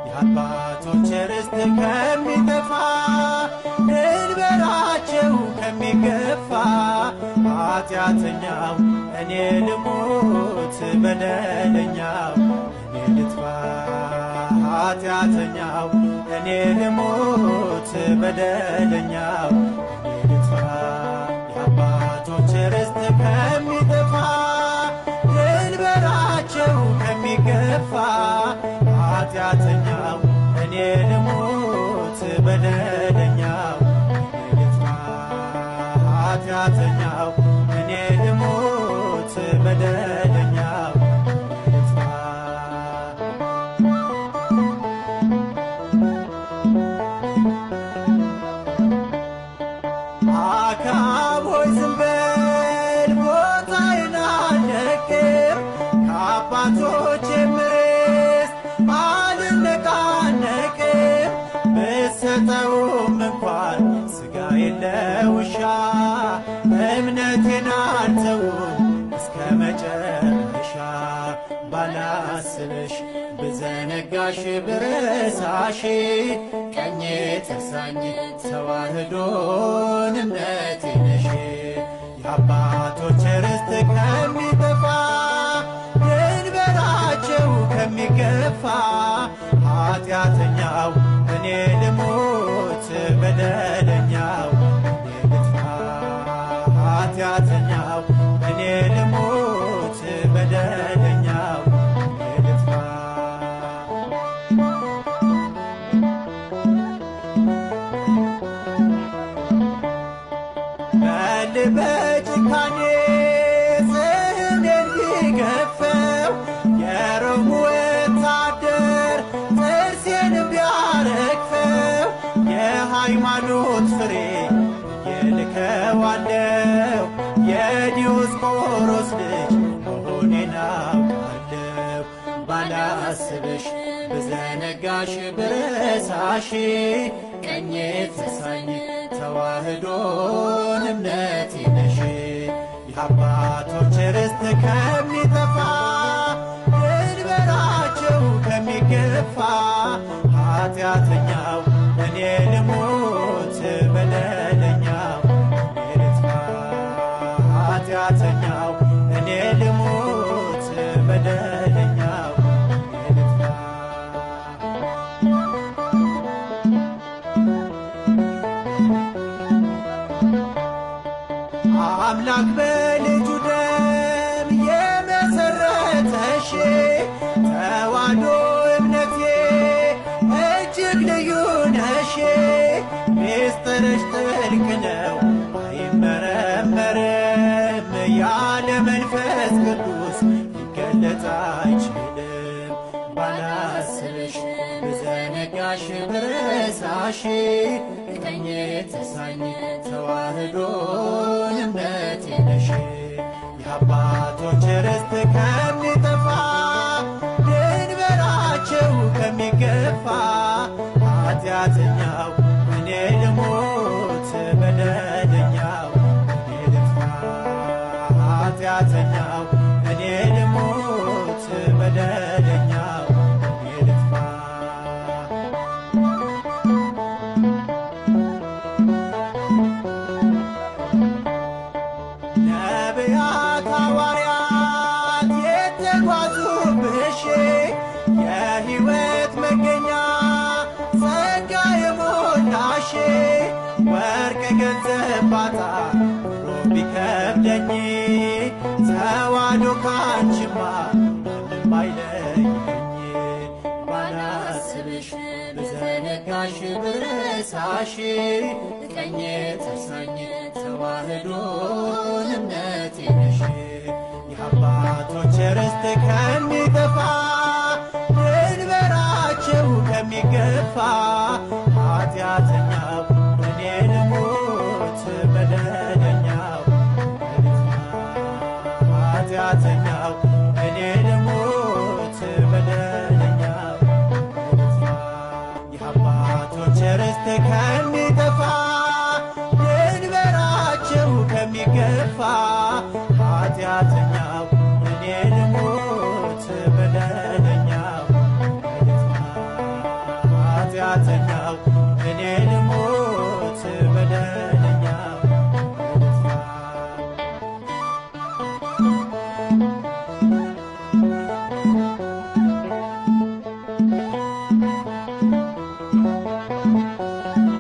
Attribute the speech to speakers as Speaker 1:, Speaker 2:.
Speaker 1: የአባቶች ርስት ከሚጠፋ ድንበራቸው ከሚገፋ ኃጢአተኛው እኔ ልሙት በደለኛው እኔ ልጥፋ ኃጢአተኛው እኔ ልሙት በደለኛው እኔ ልጥፋ የአባቶች ርስት ከሚጠፋ ድንበራቸው ከሚገፋ ኃጢአተኛው እኔ ልሙት በደለኛው እኔ ልጥፋ ኃጢአተኛው እኔ ልሙት በደለኛው እኔ ልጥፋ። አክዓብ ሆይ ዝም በል ቦታዬን አልለቅም ከአባቶቼም ርስት አልነቃነቅም ብትሰጠውም እንኳን ሥጋዬን ለውሻ እምነቴን አልተውም እስከ መጨረሻ ባላስብሽ ብዘነጋሽ ብረሳሽ ቀኜ ትርሳኝ ተዋህዶን እምነቴ ነሽ የአባቶች ርስት ከሚጠፋ ድንበራቸው ከሚገፋ ኃጢአተኛው እኔ ልሙት በደለኛው እኔ ልጥፋ ኃጢአተኛው እኔ ልሙት በደለኛው እኔ ልጥፋ። በል በጭካኔ ጽሕሜን ቢገፈው የሮም ወታደር ጥርሴን ቢያረግፈው የሃይማኖት ፍሬ የልከዋለው የዲዮስቆሮስ ልጅ መሆኔን አውቃለው ባላስብሽ ብዘነጋሽ ብረሳሽ ቀኜ ትርሳኝ ተዋህዶን እምነቴ ነሽ የአባቶች ርስት ከሚጠፋ ድንበራቸው ከሚገፋ ኃጢአተኛው እኔ ልሙት በደለኛው እኔ ልጥፋ ኃጢአተኛው እኔ ልሙት በደለኛው እኔ ልጥፋ። አምላክ በልጁ ደም የመሰረተሽ ተዋሕዶ እምነቴ እጅግ ልዩ ነሽ ሚስጥርሽ ጥልቅ ነው አይመረመርም ያለ መንፈስ ቅዱስ ሊገለጥ አይችልም ባላስብሽ ብዘነጋሽ ብረሳሽ ቀኜ ትርሳኝ ተዋህዶን እምነቴ ነሽ የአባቶች ርስት ከሚጠፋ ድንበራቸው ከሚገፋ ኃጢአተኛው እኔ ልሙት በደለኛው እኔ ልጥፋ ኃጢአተኛው እኔ ልሙት በደለኛው እኔ ልጥፋ። ነቢያት ሐዋርያት የተጓዙብሽ የሕይወት መገኛ ጸጋ የሞላሽ ወርቅ ገንዘብ ባጣ ኑሮ ቢከብደኝ ተዋሕዶ ካንቺማ ማንም አይለየኝ ባላስብሽ ብዘነጋሽ ብረሳሽ ቀኜ ትርሳኝ ተዋህዶን እምነቴ ነሽ የአባቶች ርስት ከሚጠፋ ድንበራቸው ከሚገፋ ኃጢአተኛው እኔ ልሙት በደል ርስት ከሚ